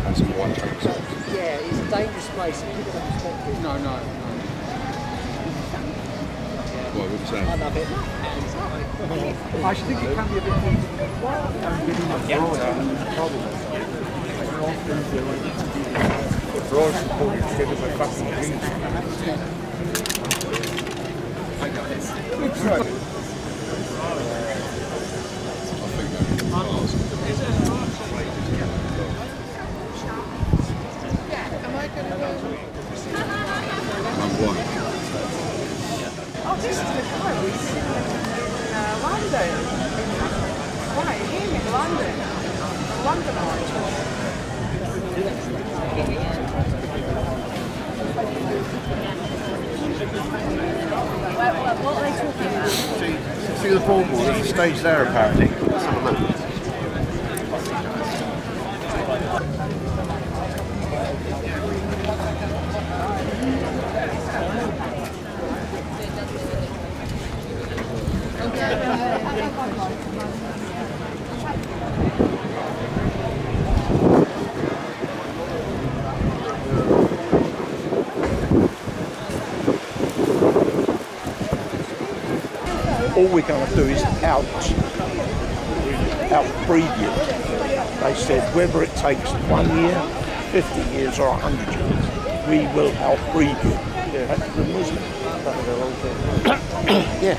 had some white trains. Yeah, it's a dangerous place. People don't respect it. No. What would you say? I love it. I should think it can be a bit Oh, this is the car we see in London. Right, here in London. London Eye. What are they talking about? See the boardwalk, there's a stage there apparently. Let's have a look. All we're going to do is outbreed you. They said whether it takes 1 year, 50 years or 100 years, we will outbreed you. Yeah, that's the Muslim. Yeah.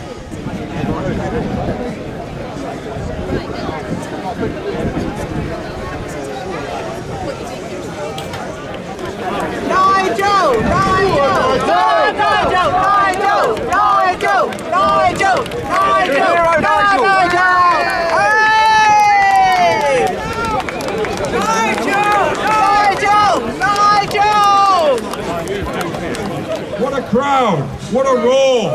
What a crowd! What a roar!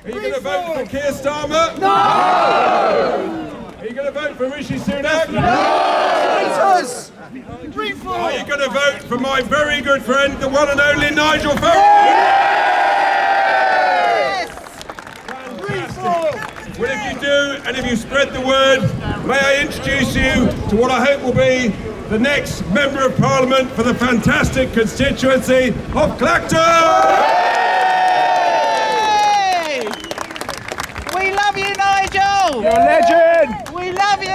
Are you going to vote for Keir Starmer? No! Are you going to vote for Rishi Sunak? No! Are you going to vote for my very good friend, the one and only Nigel Farage? Yes! Fantastic. Well, if you do, and if you spread the word, may I introduce you to what I hope will be the next Member of Parliament for the fantastic constituency of Clacton! We love you, Nigel! You're a legend! We love you!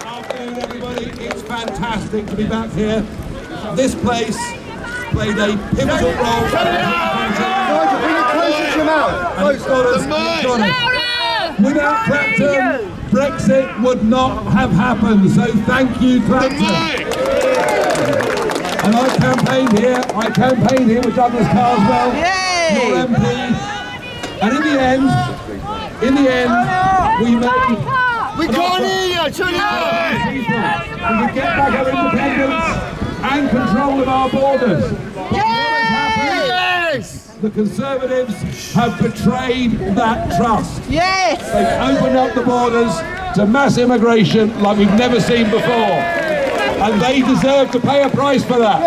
Afternoon, everybody. It's fantastic to be back here. This place played a pivotal role. Nigel, bring it closer to your mouth. Without Clacton, Brexit would not have happened. So thank you, Clacton. And I campaigned here with Douglas Carswell, your MP. And in the end, we made... We can't hear you, turn it on! And we get back our independence and control of our borders. Yes! The Conservatives have betrayed that trust. Yes! They've opened up the borders to mass immigration like we've never seen before. And they deserve to pay a price for that.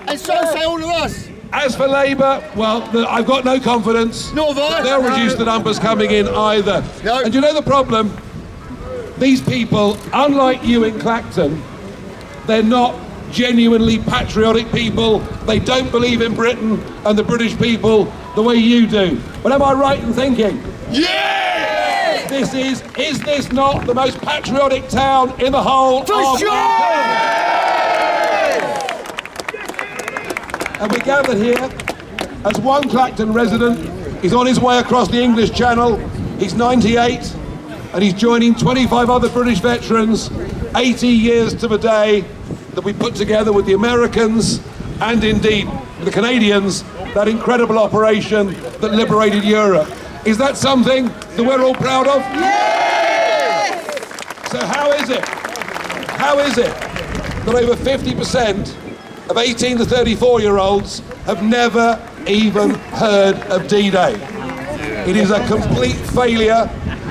And so say all of us. As for Labour, well, I've got no confidence. Nor have I. They'll reduce the numbers coming in either. No. And you know the problem? These people, unlike you in Clacton, they're not genuinely patriotic people. They don't believe in Britain and the British people the way you do. But am I right in thinking? Yes! Is this not the most patriotic town in the whole For sure! And we gathered here as one Clacton resident. He's on his way across the English Channel. He's 98 and he's joining 25 other British veterans 80 years to the day that we put together with the Americans and indeed the Canadians that incredible operation that liberated Europe. Is that something that we're all proud of? Yes! So how is it that over 50% of 18 to 34-year-olds have never even heard of D-Day? It is a complete failure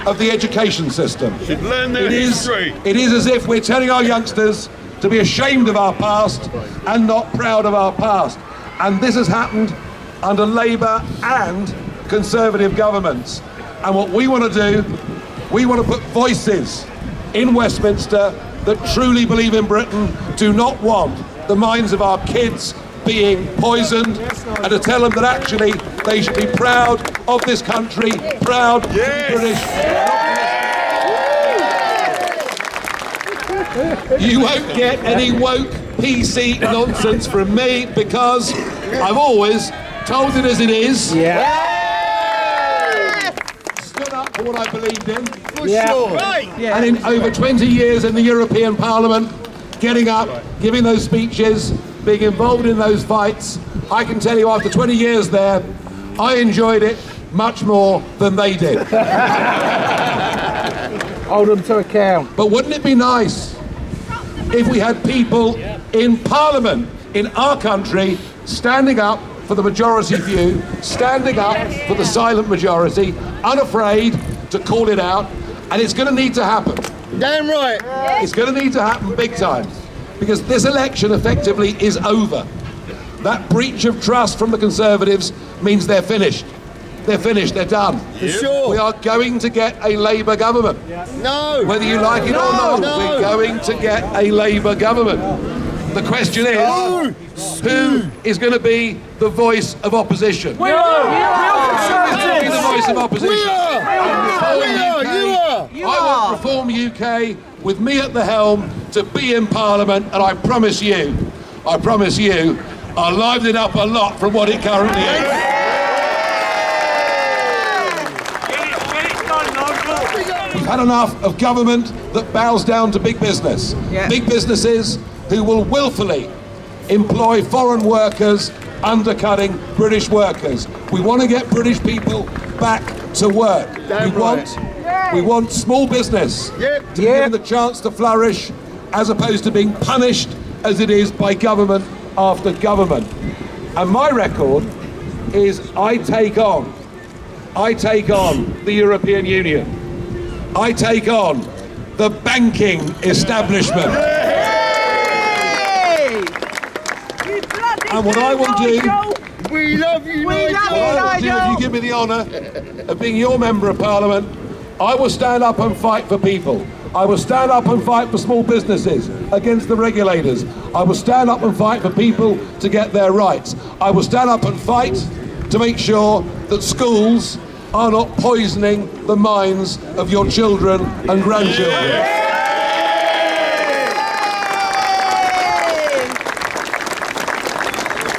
of the education system. Should learn their history. It is as if we're telling our youngsters to be ashamed of our past and not proud of our past. And this has happened under Labour and Conservative governments. And what we want to do, we want to put voices in Westminster that truly believe in Britain, do not want the minds of our kids being poisoned, and to tell them that actually they should be proud of this country, proud to be British. You won't get any woke PC nonsense from me, because I've always told it as it is. Stood up for what I believed in. And in over 20 years in the European Parliament, getting up, giving those speeches, being involved in those fights, I can tell you after 20 years there, I enjoyed it much more than they did. Hold them to account. But wouldn't it be nice if we had people in Parliament in our country standing up for the majority view, standing up for the silent majority, unafraid to call it out, and it's going to need to happen. Damn right. It's going to need to happen big time, because this election effectively is over. That breach of trust from the Conservatives means they're finished. They're finished, they're done. For sure. We are going to get a Labour government. No. Whether you like it or not, we're going to get a Labour government. The question is, who is going to be the voice of opposition? We are. Who is going to be the voice of opposition? We are. I want Reform UK with me at the helm to be in Parliament, and I promise you, I'll liven it up a lot from what it currently is. We've had enough of government that bows down to big business. Big businesses who will willfully employ foreign workers, undercutting British workers. We want to get British people back to work. We want small business to be given the chance to flourish, as opposed to being punished as it is by government after government. And my record is I take on the European Union. I take on the banking establishment. And what I will do, We love you, Nigel. if you give me the honour of being your Member of Parliament, I will stand up and fight for people. I will stand up and fight for small businesses against the regulators. I will stand up and fight for people to get their rights. I will stand up and fight to make sure that schools are not poisoning the minds of your children and grandchildren.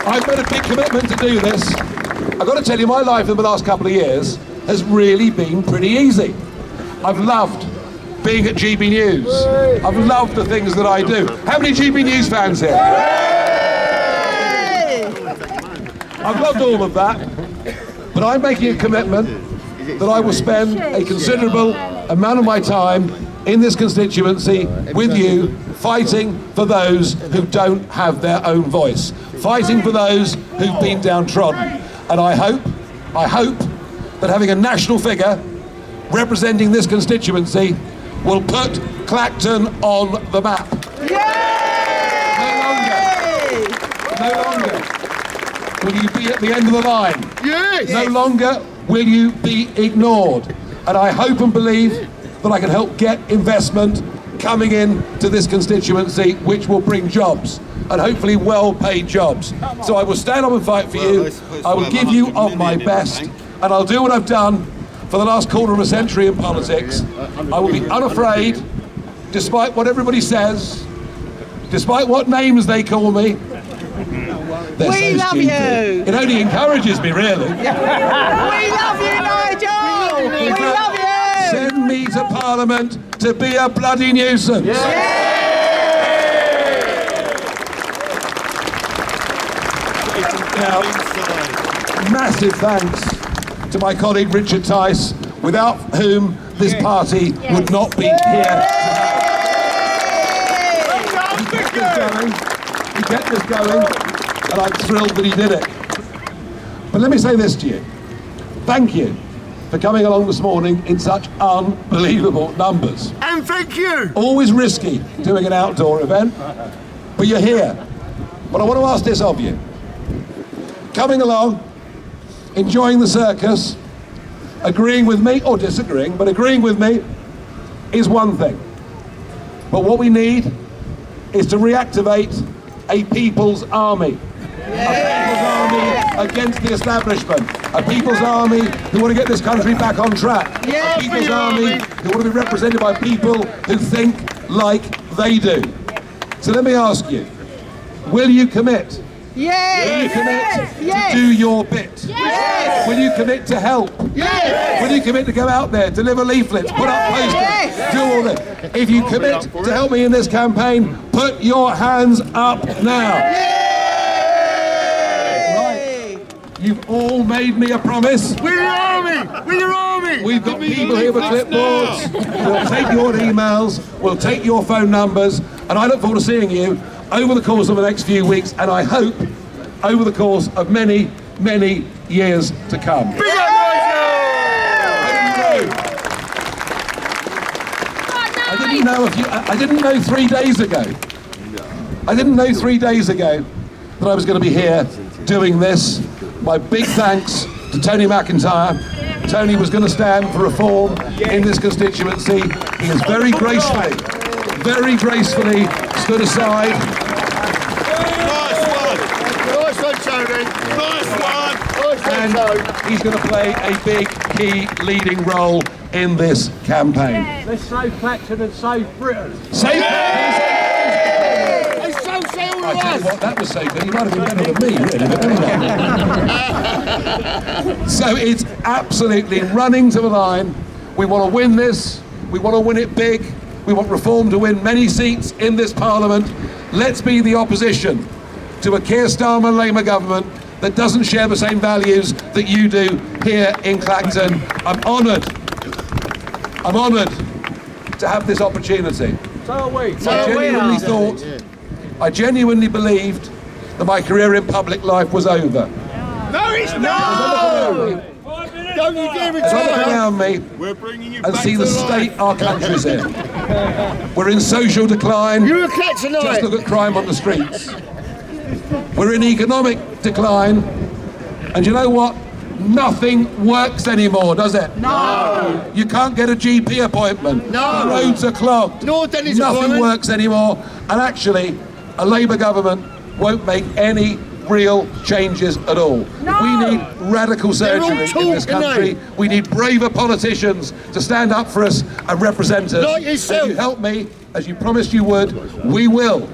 I've made a big commitment to do this. I've got to tell you, my life in the last couple of years has really been pretty easy. I've loved being at GB News. I've loved the things that I do. How many GB News fans here? I've loved all of that, but I'm making a commitment that I will spend a considerable amount of my time in this constituency with you, fighting for those who don't have their own voice, fighting for those who've been downtrodden. And I hope that having a national figure representing this constituency will put Clacton on the map. No longer will you be at the end of the line. No longer will you be ignored. And I hope and believe that I can help get investment coming in to this constituency, which will bring jobs, and hopefully well-paid jobs. So I will stand up and fight for you. I will give you of my best, and I'll do what I've done for the last quarter of a century in politics. I will be unafraid, despite what everybody says, despite what names they call me. We love you. It only encourages me, really. We love you, Nigel. We love you. Send me to Parliament to be a bloody nuisance. Now, massive thanks to my colleague Richard Tice, without whom this party would not be here. He kept this going, and I'm thrilled that he did it. But let me say this to you. Thank you for coming along this morning in such unbelievable numbers. And thank you. Always risky doing an outdoor event, but you're here. But I want to ask this of you. coming along, enjoying the circus, agreeing with me, or disagreeing, but agreeing with me is one thing. But what we need is to reactivate a people's army. A people's army against the establishment. A people's army who want to get this country back on track. A people's army who want to be represented by people who think like they do. So let me ask you, will you commit? Yes! Will you commit Yes! to do your bit? Yes! Will you commit to help? Yes! Will you commit to go out there, deliver leaflets, put up posters, Yes! do all this? If you commit to help me in this campaign, put your hands up now. Right. You've all made me a promise. We're your army! We're your army! We've got people here with clipboards. We'll take your emails, we'll take your phone numbers, and I look forward to seeing you over the course of the next few weeks, and I hope over the course of many, many years to come. Big up, Nigel! I didn't know 3 days ago. I didn't know 3 days ago that I was going to be here doing this. My big thanks to Tony McIntyre. Tony was going to stand for reform in this constituency. He has very gracefully stood aside. Nice one, Tony. Nice one. And he's going to play a big, key, leading role in this campaign. Let's save Clacton and save Britain. Save It's so say all I of tell you us. what, that was so good. He might have been better than me, really. But anyway. So it's absolutely running to the line. We want to win this. We want to win it big. We want Reform to win many seats in this Parliament. Let's be the opposition to a Keir Starmer Labour government that doesn't share the same values that you do here in Clacton. I'm honoured to have this opportunity. So are we. I genuinely believed that my career in public life was over. No, it's not! Don't you dare As I look retire! around me We're bringing you and back see to the life. state our country's in. We're in social decline. You're a cat tonight! Just look at crime on the streets. We're in economic decline. And you know what? Nothing works anymore, does it? No! You can't get a GP appointment. No. The roads are clogged. No dentist Nothing appointment. works anymore. And actually, a Labour government won't make any real changes at all. No. We need radical They're all surgery in this talk, aren't country. they? We need braver politicians to stand up for us and represent us. Like yourself. If you help me, as you promised you would, we will,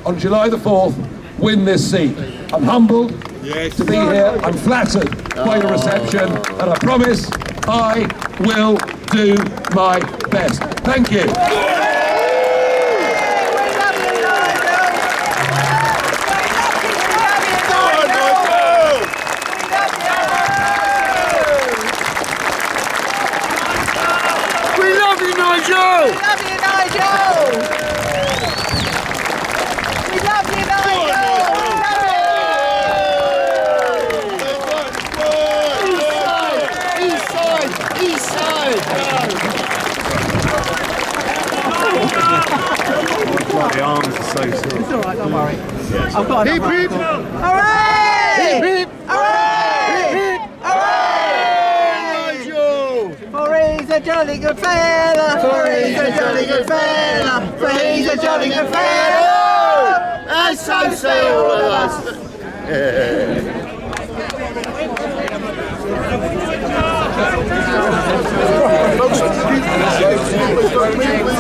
on July the 4th, win this seat. I'm humbled to be here. I'm flattered by the reception, and I promise I will do my best. Thank you. We love you, Nigel! We love you, Nigel! We love you, Nigel! East side! East side! The arms are so sore. It's all right, don't worry. I've got Hip enough. hip! Hooray! Hip! Hooray! Hooray! Nigel! For he's a jolly good fella, for he's a jolly good fella, for he's a jolly good fella. And so say all of us.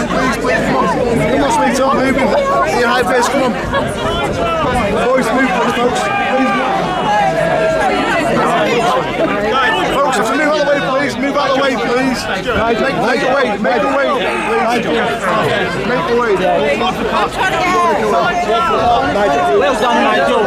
Come on, sweetheart, move in. Your high face, come on. Boys, move, folks. Folks, if you move out of the way, please. Move out of the way, please. Make the way, make the way, please. Make the way. Well done, Nigel.